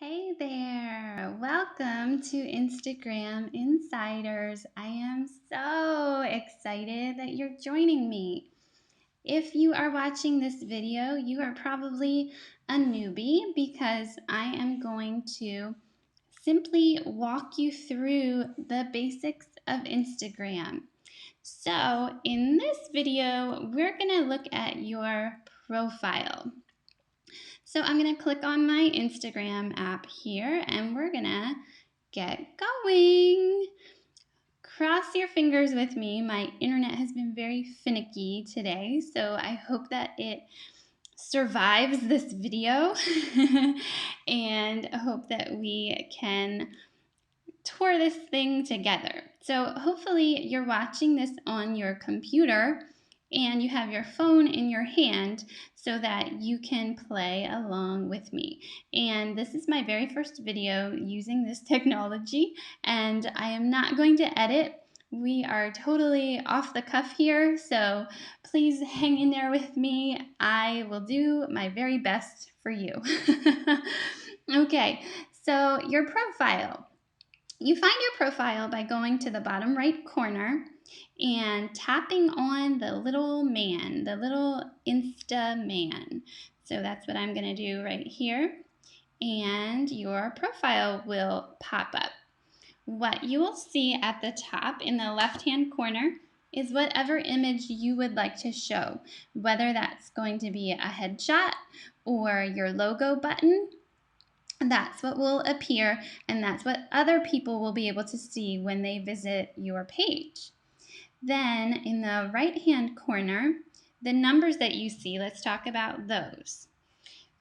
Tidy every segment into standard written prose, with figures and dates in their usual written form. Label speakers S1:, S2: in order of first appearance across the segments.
S1: Hey there! Welcome to Instagram Insiders. I am so excited that you're joining me. If you are watching this video, you are probably a newbie because I am going to simply walk you through the basics of Instagram. So, in this video, we're going to look at your profile. So I'm going to click on my Instagram app here and we're going to get going. Cross your fingers with me. My internet has been very finicky today, so I hope that it survives this video and I hope that we can tour this thing together. So hopefully you're watching this on your computer and you have your phone in your hand so that you can play along with me. And this is my very first video using this technology, and I am not going to edit. We are totally off the cuff here, so please hang in there with me. I will do my very best for you. Okay, so your profile. You find your profile by going to the bottom right corner and tapping on the little man, the little Insta man. So that's what I'm going to do right here. And your profile will pop up. What you will see at the top in the left-hand corner is whatever image you would like to show, whether that's going to be a headshot or your logo button. That's what will appear, and that's what other people will be able to see when they visit your page. Then in the right-hand corner, the numbers that you see, let's talk about those.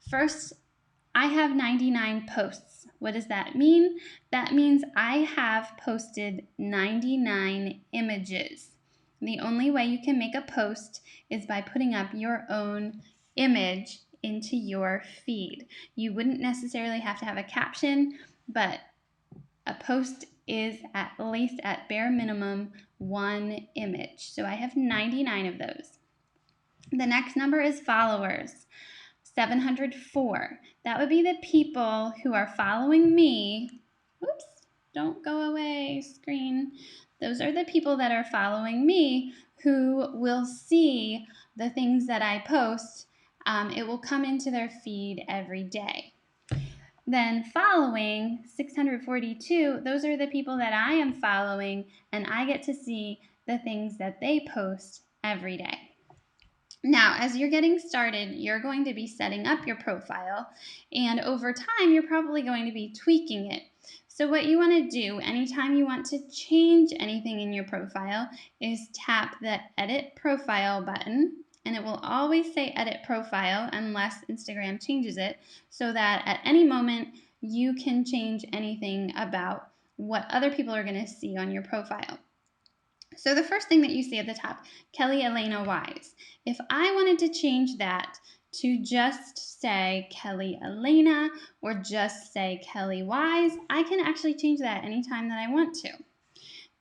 S1: First, I have 99 posts. What does that mean? That means I have posted 99 images. The only way you can make a post is by putting up your own image into your feed. You wouldn't necessarily have to have a caption, but a post is at least at bare minimum one image. So I have 99 of those. The next number is followers. 704. That would be the people who are following me. Oops, don't go away, screen. Those are the people that are following me who will see the things that I post. It will come into their feed every day. Then following 642, those are the people that I am following, and I get to see the things that they post every day. Now, as you're getting started, you're going to be setting up your profile, and over time, you're probably going to be tweaking it. So what you want to do anytime you want to change anything in your profile is tap the Edit Profile button, and it will always say Edit Profile unless Instagram changes it, so that at any moment, you can change anything about what other people are going to see on your profile. So the first thing that you see at the top, Kelly Elena Wise. If I wanted to change that to just say Kelly Elena or just say Kelly Wise, I can actually change that anytime that I want to.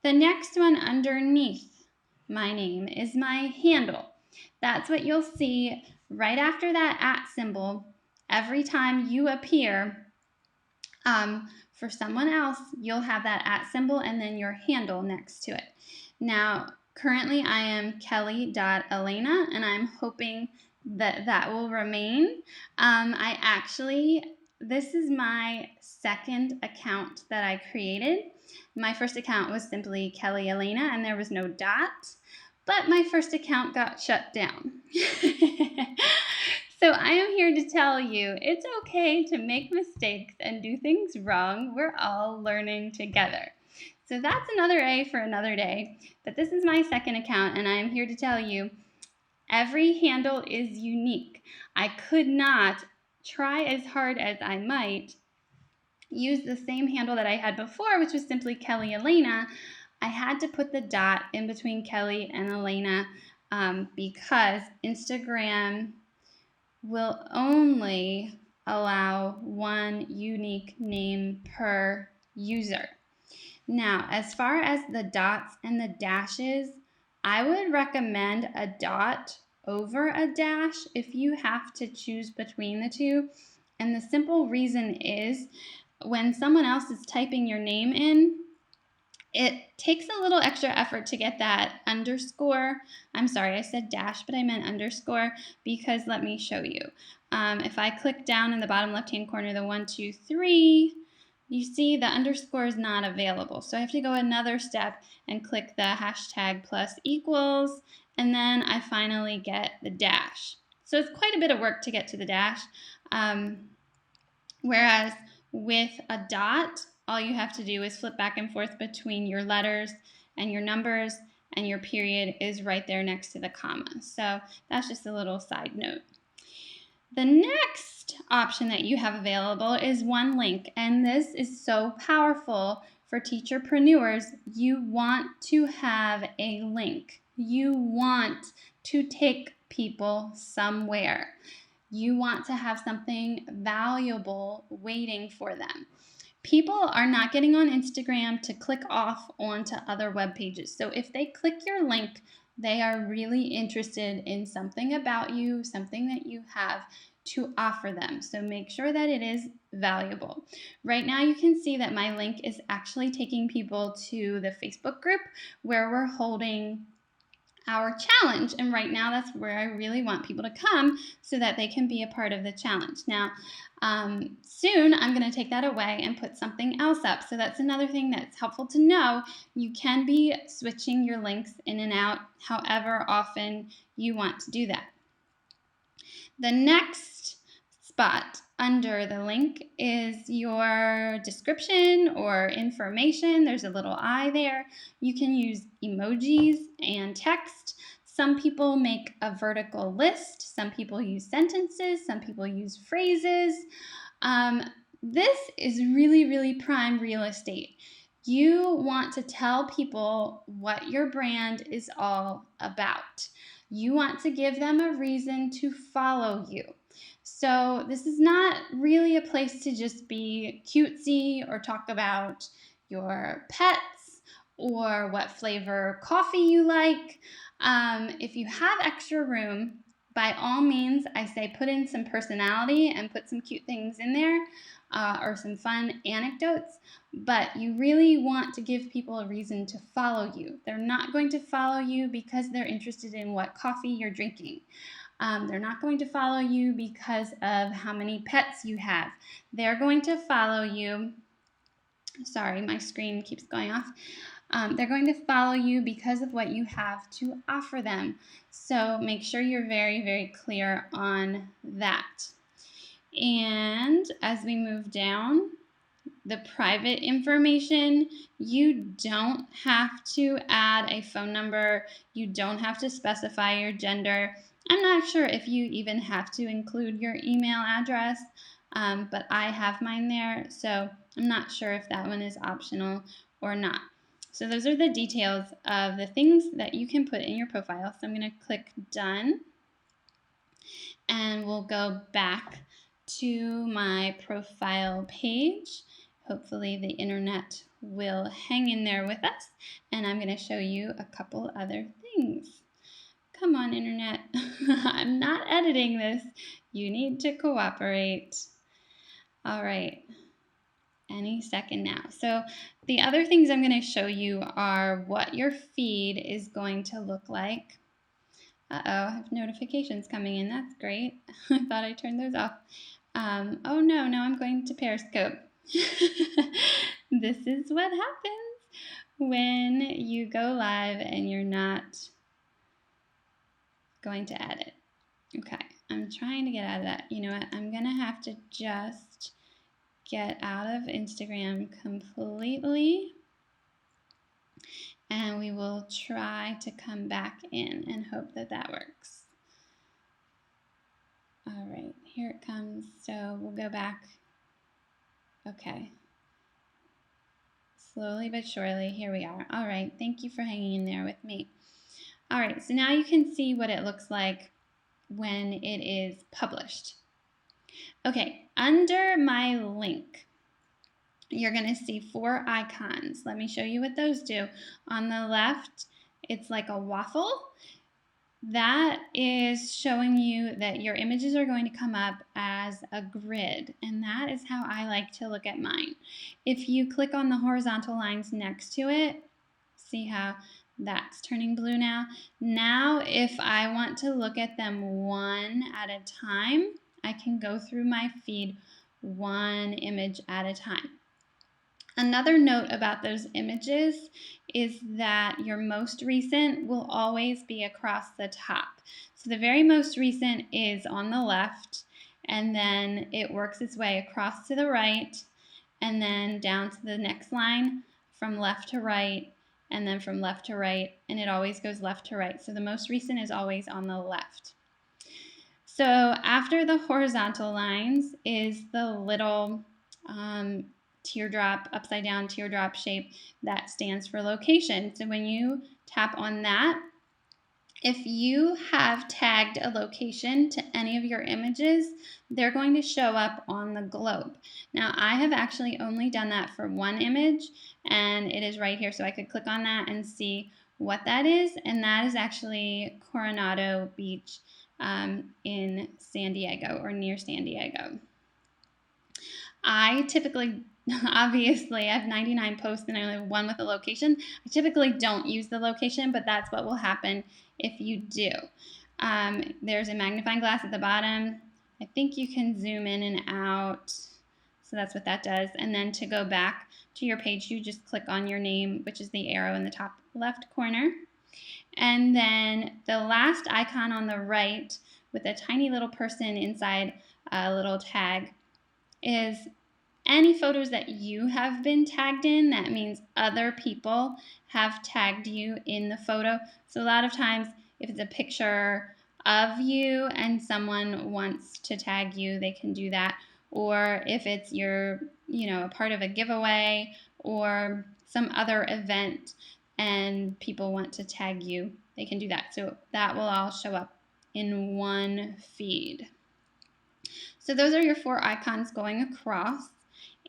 S1: The next one underneath my name is my handle. That's what you'll see right after that @ symbol. Every time you appear for someone else, you'll have that @ symbol and then your handle next to it. Now, currently I am kelly.elena, and I'm hoping that that will remain. This is my second account that I created. My first account was simply Kelly Elena, and there was no dot, but my first account got shut down. So I am here to tell you it's okay to make mistakes and do things wrong. We're all learning together. So that's another A for another day. But this is my second account, and I'm here to tell you every handle is unique. I could not try as hard as I might use the same handle that I had before, which was simply Kelly Elena. I had to put the dot in between Kelly and Elena because Instagram will only allow one unique name per user. Now, as far as the dots and the dashes, I would recommend a dot over a dash if you have to choose between the two. And the simple reason is when someone else is typing your name in, it takes a little extra effort to get that underscore. I'm sorry, I said dash, but I meant underscore, because let me show you. If I click down in the bottom left-hand corner, the 1, 2, 3, you see the underscore is not available. So I have to go another step and click the hashtag plus equals, and then I finally get the dash. So it's quite a bit of work to get to the dash. Whereas with a dot, all you have to do is flip back and forth between your letters and your numbers, and your period is right there next to the comma. So that's just a little side note. The next option that you have available is one link, and this is so powerful for teacherpreneurs. You want to have a link. You want to take people somewhere. You want to have something valuable waiting for them. People are not getting on Instagram to click off onto other web pages. So if they click your link, they are really interested in something about you, something that you have to offer them. So make sure that it is valuable. Right now you can see that my link is actually taking people to the Facebook group where we're holding our challenge, and right now that's where I really want people to come so that they can be a part of the challenge. Now soon I'm going to take that away and put something else up, so that's another thing that's helpful to know. You can be switching your links in and out however often you want to do that. The next spot under the link is your description or information. There's a little I there. You can use emojis and text. Some people make a vertical list. Some people use sentences. Some people use phrases. This is really, really prime real estate. You want to tell people what your brand is all about. You want to give them a reason to follow you. So this is not really a place to just be cutesy or talk about your pets or what flavor coffee you like. If you have extra room, by all means, I say put in some personality and put some cute things in there or some fun anecdotes, but you really want to give people a reason to follow you. They're not going to follow you because they're interested in what coffee you're drinking. They're not going to follow you because of how many pets you have. They're going to follow you. Sorry, my screen keeps going off. They're going to follow you because of what you have to offer them. So make sure you're very, very clear on that. And as we move down, the private information, you don't have to add a phone number. You don't have to specify your gender. I'm not sure if you even have to include your email address, but I have mine there, so I'm not sure if that one is optional or not. So those are the details of the things that you can put in your profile. So I'm going to click Done, and we'll go back to my profile page. Hopefully the internet will hang in there with us, and I'm going to show you a couple other things. Come on, internet. I'm not editing this. You need to cooperate. All right. Any second now. So the other things I'm going to show you are what your feed is going to look like. Uh-oh, I have notifications coming in. That's great. I thought I turned those off. Oh no, now I'm going to Periscope. This is what happens when you go live and you're not going to edit. Okay, I'm trying to get out of that. You know what? I'm going to have to just get out of Instagram completely, and we will try to come back in and hope that that works. All right, here it comes. So we'll go back. Okay. Slowly but surely, here we are. All right, thank you for hanging in there with me. All right, so now you can see what it looks like when it is published. Okay, under my link, you're going to see 4 icons. Let me show you what those do. On the left, it's like a waffle. that is showing you that your images are going to come up as a grid, and that is how I like to look at mine. If you click on the horizontal lines next to it, see how that's turning blue now? Now, if I want to look at them one at a time, I can go through my feed one image at a time. Another note about those images is that your most recent will always be across the top. So the very most recent is on the left, and then it works its way across to the right, and then down to the next line from left to right, and then from left to right, and it always goes left to right. So the most recent is always on the left. So after the horizontal lines is the little teardrop, upside down teardrop shape that stands for location. So when you tap on that, if you have tagged a location to any of your images, they're going to show up on the globe. Now, I have actually only done that for one image, and it is right here, so I could click on that and see what that is, and that is actually Coronado Beach in San Diego, or near San Diego. I typically, obviously, I have 99 posts and I only have one with a location. I typically don't use the location, but that's what will happen if you do. There's a magnifying glass at the bottom. I think you can zoom in and out. So that's what that does. And then to go back to your page, you just click on your name, which is the arrow in the top left corner. And then the last icon on the right with a tiny little person inside a little tag is any photos that you have been tagged in. That means other people have tagged you in the photo. So a lot of times if it's a picture of you and someone wants to tag you, they can do that. Or if it's your, a part of a giveaway or some other event and people want to tag you, they can do that. So that will all show up in one feed. So those are your 4 icons going across,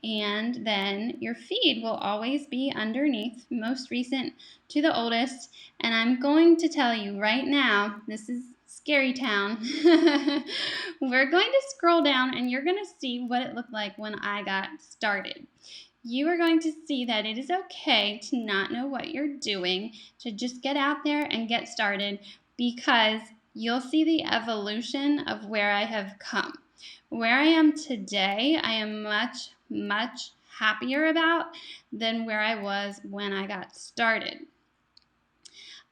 S1: and then your feed will always be underneath, most recent to the oldest. And I'm going to tell you right now, this is Scary Town. We're going to scroll down and you're going to see what it looked like when I got started. You are going to see that it is okay to not know what you're doing, to just get out there and get started, because you'll see the evolution of where I have come. Where I am today, I am much, much happier about than where I was when I got started.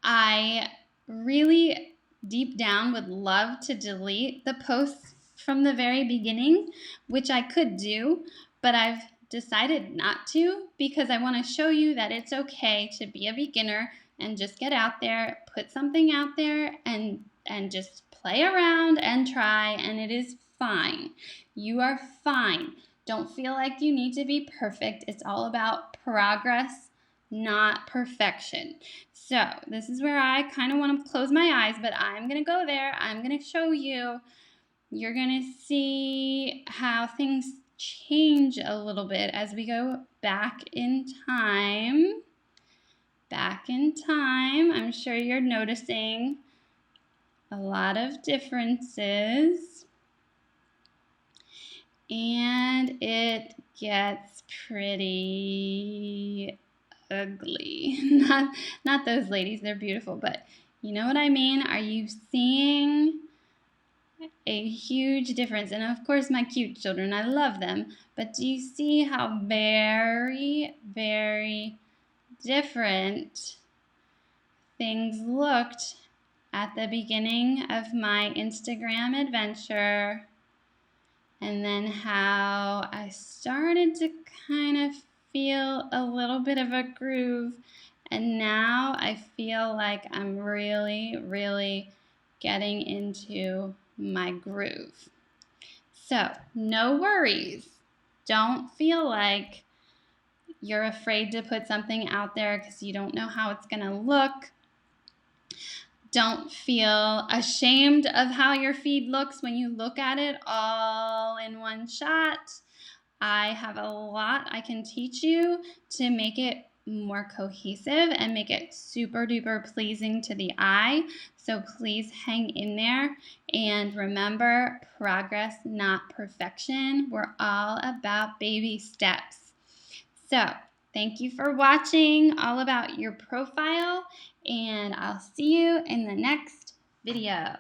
S1: I really deep down would love to delete the posts from the very beginning, which I could do, but I've decided not to because I want to show you that it's okay to be a beginner and just get out there, put something out there, and just play around and try, and it is fine. You are fine. Don't feel like you need to be perfect. It's all about progress, not perfection. So this is where I kind of want to close my eyes, but I'm going to go there. I'm going to show you. You're going to see how things change a little bit as we go back in time. Back in time, I'm sure you're noticing a lot of differences. And it gets pretty ugly. Not those ladies, they're beautiful, but you know what I mean? Are you seeing a huge difference? And of course, my cute children, I love them, but do you see how very, very different things looked at the beginning of my Instagram adventure? And then how I started to kind of feel a little bit of a groove. And now I feel like I'm really, really getting into my groove. So, no worries. Don't feel like you're afraid to put something out there because you don't know how it's going to look. Don't feel ashamed of how your feed looks when you look at it all in one shot. I have a lot I can teach you to make it more cohesive and make it super duper pleasing to the eye. So please hang in there, and remember, progress, not perfection. We're all about baby steps. So thank you for watching all about your profile, and I'll see you in the next video.